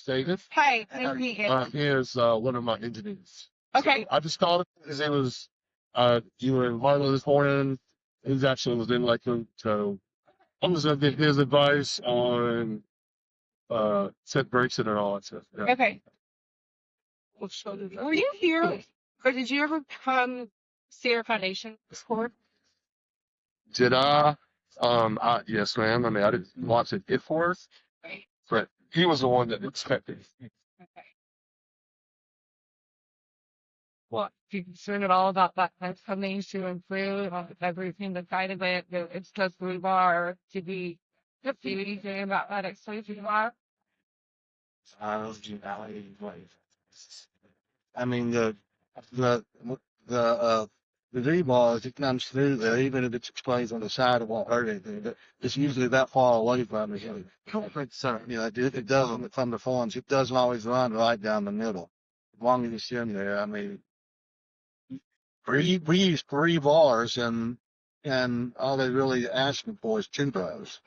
Davis. Hi, nice to meet you. He is one of my engineers. Okay. I just called him because it was you were in Marlow this morning. He actually was in Lakeland, so I'm just gonna get his advice on set breaks and all that stuff. Yeah. Okay. Were you here, or did you ever come see our foundation before? Did yes, ma'am. I mean, I didn't watch it for us, Right. but he was the one that expected. Okay. Well, if you're concerned at all about that coming to improve everything that's side of it, it's just rebar to be anything about that exposure bar. I mean, the, the, uh, the rebar, as it comes through there, even if it's exposed on the side, it won't hurt anything, but it's usually that far away from it. So, you know, if it doesn't, from the forms, it doesn't always run right down the middle. As long as it's in there, I mean, we use 3 bars and all they really asking for is 2 bars.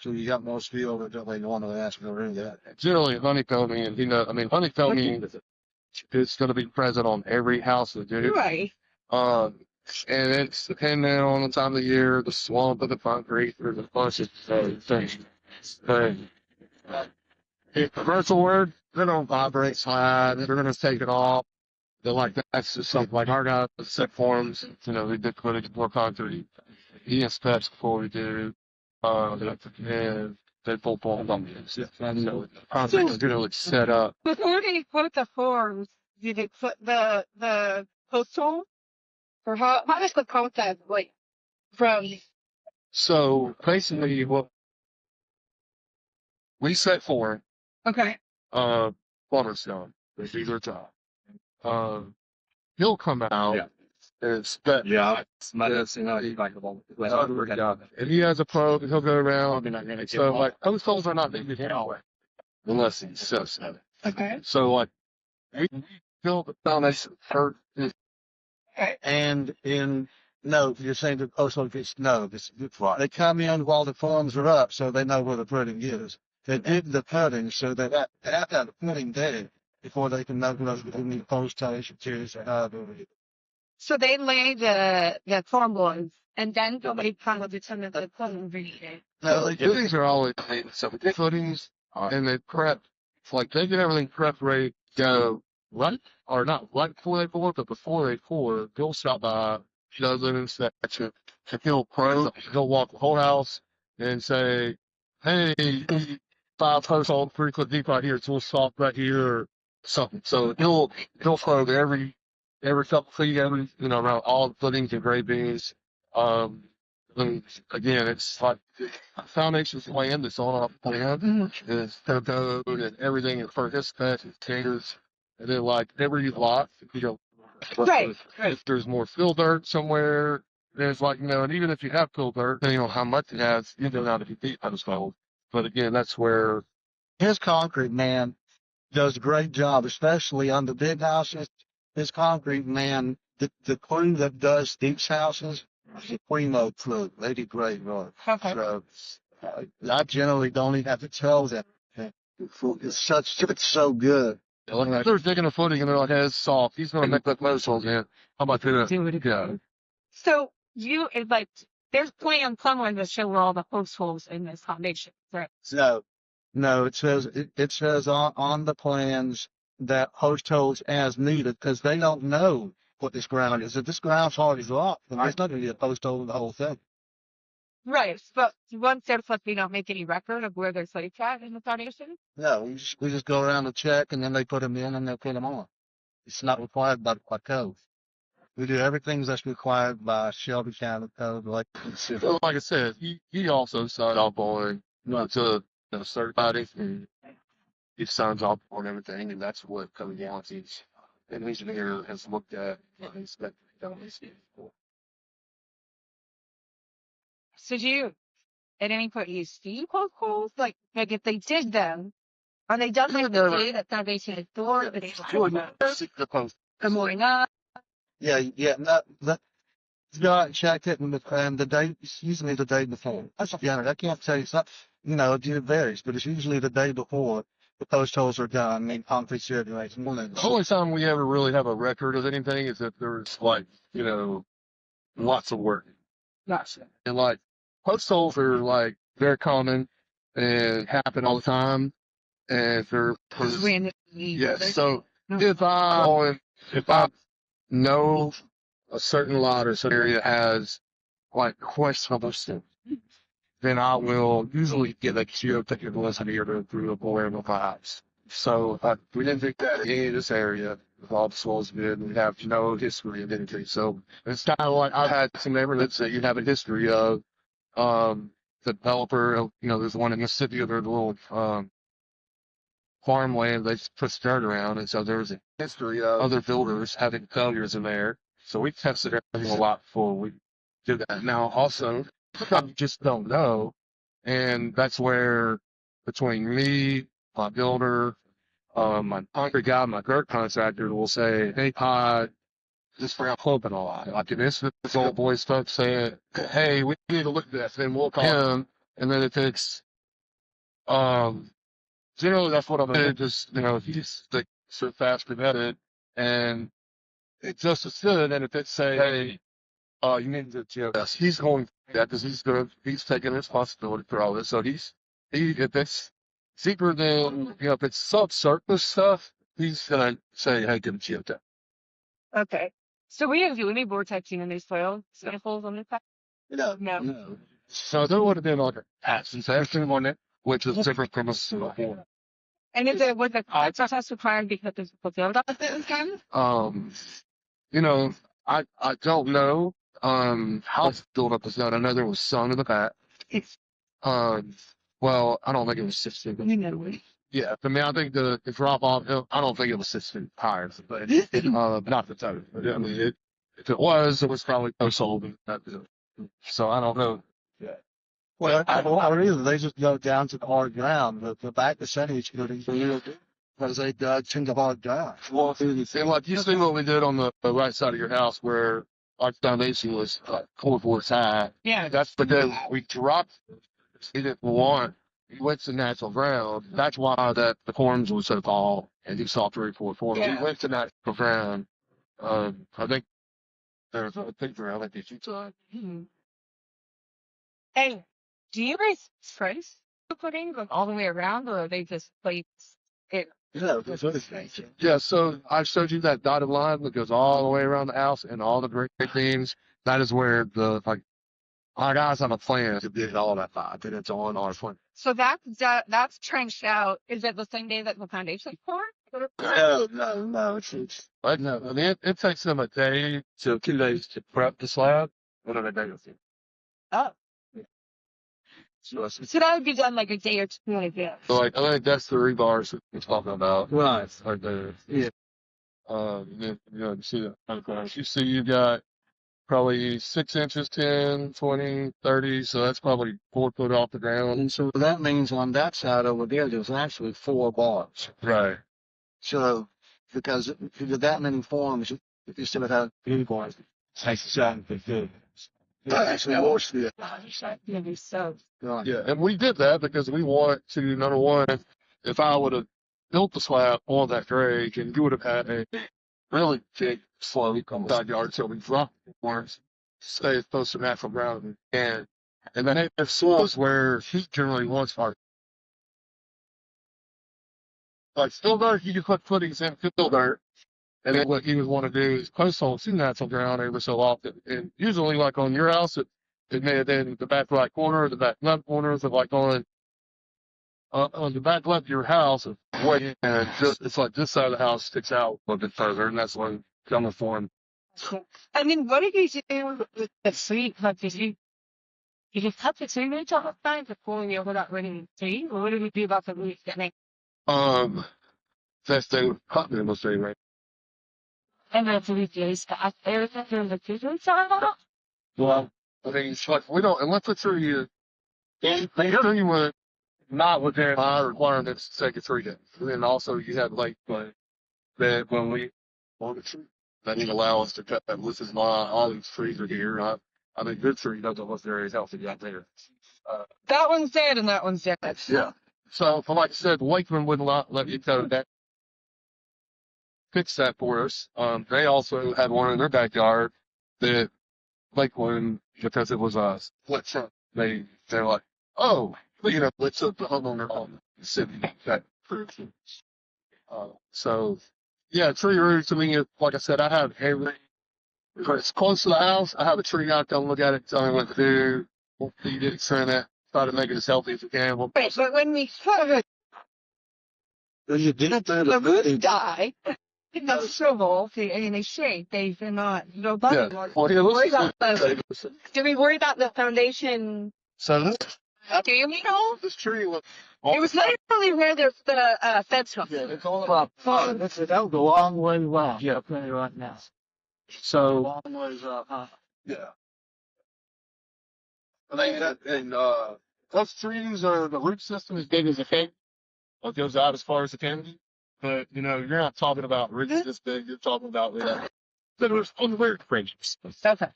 So you got most people that don't really want to ask for any of that. Generally, honeycombing, and honeycombing is going to be present on every house that do. Right. And it's depending on the time of the year, the swamp of the concrete, there's a bunch of things. But if the commercial word, they're going to vibrate high, they're going to take it off. They're like, that's just something like our guys set forms, we did put it more concrete. He inspects before we do. And they pull forms on it. So concrete is generally set up. Before they put the forms, did they put the postal? Or how does the concept like from? So basically, what we set for, Okay. plumber's done. They do their job. He'll come out. Yeah. And inspect. Yeah. If he has a probe, he'll go around. So like those holes are not needed anyway, unless he says so. Okay. So like we build the foundation first. And you're saying the postal office, no, they come in while the forms are up so they know where the pudding is. They dig the pudding so they have to have the pudding there before they can know whether they need post station materials or however. So they lay the form boards and then they kind of determine the pudding needed. No, footings are always needed. So we get footings and they prep, like they get everything prepped ready to go. Right or not right before they pour, but before they pour, he'll stop by, he does an inspection, and he'll walk the whole house and say, hey, 5 post holes 3 foot deep right here, it's a little soft right here or something. So he'll probe every couple feet, around all the footings and grade beams. And again, it's like foundation's plan that's on our plan is code and everything for his spec and caters. And then, like, every lot, Right. if there's more fill dirt somewhere, there's like, and even if you have fill dirt, depending on how much it has, you know, not if you deep that is cold. But again, that's where His concrete man does a great job, especially on the big houses. His concrete man, the crew that does these houses, the primo crew, they do great work. Okay. So I generally don't even have to tell them. It's so good. like, they're digging a footing and they're like, hey, it's soft. He's going to make that most holes in. How about that? Yeah. So it's like there's plans somewhere that show all the post holes in this foundation, right? No, it says on the plans that post holes as needed because they don't know what this ground is. If this ground's already rock, then there's not going to be a post hole in the whole thing. Right, but once they're supposed to not make any record of where they're slates at in the foundation? No, we just go around and check, and then they put them in, and they'll put them on. It's not required by code. We do everything that's required by Shelby County Code. Like I said, he also signed off on to certified it. He signs off on everything, and that's what comes down to. An engineer has looked at and inspected this. So do you, at any point, you see post holes? Like if they dig them, are they done like the day that foundation is stored? The post. The morning up? yeah, you go out and check it, and the day, it's usually the day before. That's the honor. I can't tell you something. It varies, but it's usually the day before. the post holes are done. I mean, concrete circulates more than The only time we ever really have a record of anything is if there's like, lots of work. Gotcha. And like post holes are like very common and happen all the time. And they're yes. So if I know a certain lot or certain area has like questionable stuff, then I will usually get a geotechnical engineer to through a board of my house. So we didn't think that in this area with all the soils good, we have no history of anything. So it's kind of like I've had some neighborhoods that you have a history of the developer, there's one in Mississippi, there's a little farmland they just put dirt around, and so there's a history of other builders having failures in there. So we tested everything a lot before we did that. Now, also, you just don't know, and that's where between me, my builder, my concrete guy, my dirt contractor will say, "Hey, Pod, this ground clumping a lot. Like in this old boy stuff saying, hey, we need to look at this," and we'll call him, and then if it's generally, that's what I'm going to just, he's like so fast prevented, and it's just as good. And if it's say, hey, you need to, yes, he's going to do that because he's taking responsibility for all this. So if it's deeper than, if it's subsurface stuff, he's going to say, hey, give him geotech. Okay. So we have any vortexing in these soil samples on this side? No. So there would have been like a patch everything on it, which is different from a before. And is it was the process required because there's a field up at this time? I don't know how it's built up is done. I know there was sun in the back. Well, I don't think it was 6 feet. Yeah, I mean, I think the drop off, I don't think it was 6 feet higher, but not the total. But I mean, if it was probably sold. So I don't know. Yeah. Well, I really, they just go down to the hard ground. The back percentage because they dug into hard ground. Well, and like you see what we did on the right side of your house where our foundation was 4 floors high. Yeah. That's because we dropped. We didn't want. We went to natural ground. That's why the corns were so tall and you saw 3, 4, 4. Yeah. We went to natural ground. I think there's a picture of it. Did you saw it? And do you guys trace the footing all the way around, or are they just place it? Yeah, so I showed you that dotted line that goes all the way around the house and all the great themes. That is where our guys have a plan to get all that by, and it's on our plan. So that's trenched out. Is it the same day that the foundation's poured? No. It's But no, I mean, it takes them a day to 2 days to prep the slab. Whatever they do. Oh. So that would be done like a day or 2 in advance. So I think that's the rebars that we're talking about. right. Right there. Yeah. You see that. You see you got probably 6 inches, 10, 20, 30. So that's probably 4 foot off the ground. And so that means on that side over there's actually 4 bars. Right. So because if you did that many forms, if you still have 3 bars, it's good. Actually, I watched it. Yeah, and we did that because we want to, number one, if I would have built the slab on that grade, and you would have had a really big slope on the side yard, so we dropped the corners, stay as close to natural ground, and then if soils where heat generally wants are like still dirt, you can put footings in fill dirt. And then what he would want to do is post holes to natural ground every so often. And usually, like on your house, it may have been the back right corner or the back left corner. So like on the back left of your house, and it's like this side of the house sticks out a little bit further, and that's when coming for him. I mean, what did you do with the tree? Like, did you cut the tree roots off the side before you were not ready to tree? Or what did you do about the roots getting? That's the cut in the tree, right? And then the roots got everything through the tree roots on. Well, I mean, it's like we don't unless the tree is. They tree would not within my requirements to take a tree down. And then also you have that when we on the tree, that didn't allow us to cut that. This is why all these trees are here. I mean, good tree doesn't look very healthy out there. That one's dead and that one's dead. Yeah. So, but like I said, Lakeland would not let you cut that, fix that for us. They also had one in their backyard that Lakeland, because it was a split front, they're like, oh, let's up the homeowner on the city that so yeah, tree roots. I mean, like I said, I have every. If it's close to the house, I have a tree out, come look at it, tell me what to do, we'll feed it, trim it, try to make it as healthy as we can. We'll, Right, but when we cut it, You didn't do the the roots good. die. No shrivel in a shape. They do not. No yeah. button. Well, here, Worry let's about the. Do we worry about the foundation? So this Do you know? this tree look. It was literally where the fence was. Yeah, it's all about fun. that was a long way west. Yeah. Right now. So Long ways up. yeah. And those trees are the root system as big as a cake. It goes out as far as it can be. But you're not talking about roots this big. You're talking about that was on the weird fringes. Okay.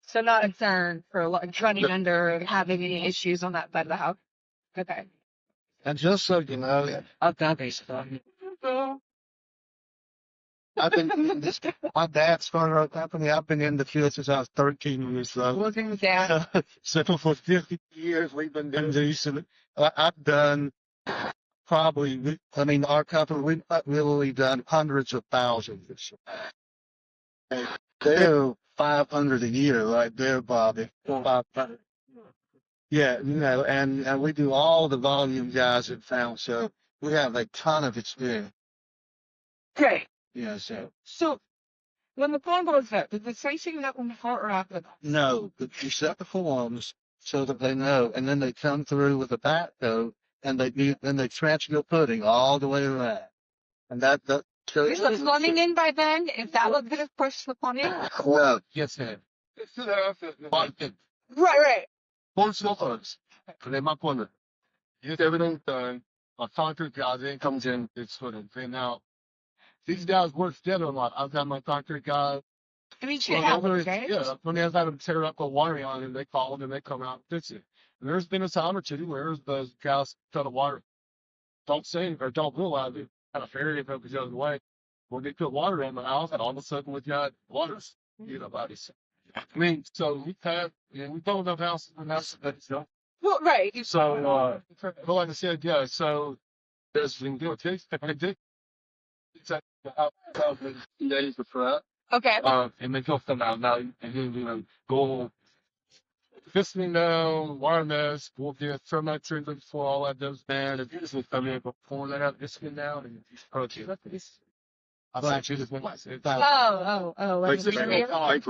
So not a concern for like running under and having any issues on that side of the house. Okay. And just so you know, I've done this stuff. I've been this. My dad started our company. I've been in the field since I was 13 years old. Looking down. So for 50 years, we've been doing this. And I've done probably. I mean, our company we've literally done hundreds of thousands. They're 500 a year, right there, Bobby. 500. Yeah, and we do all the volume guys in town, so we have a ton of experience. Okay. Yeah, so. So when the phone goes up, does it say something up on the front or after that? No, but you set the forms so that they know, and then they come through with a backhoe, and they trench your pudding all the way around, and that so Is the plumbing in by then? Is that what could have pushed the plumbing? well, Yes, ma'am. Right. One small funds. And then my plumber. Get everything done. A concrete guy then comes in, it's put in. And now, these guys work together a lot. I've got my concrete guy. I mean, shit happens, right? Yeah, when I've had them tear up the wiring on it, and they call them and they come out and fix it. And there's been a time or two where the guys cut a wire. Don't say or don't realize it. Had a ferry if it was the other way. When they put water in the house, and all of a sudden we got water. Buddies. I mean, so we've built enough houses and houses that stuff. Well, right. So, but like I said, yeah, so there's we can do it too. I did. It's like the days before Okay. that. And then go from now, and then, go fisting down, wire mess, we'll do a thermite treatment before all that does bad. And usually come in before they have fisting down and approach it. I thought you just went like it. Oh. Like Like,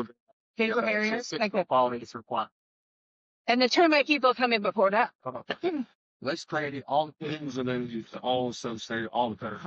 favorite areas? Like that. quality is required. And the termite people come in before that. Let's create all the things and then use all the substrate, all the better.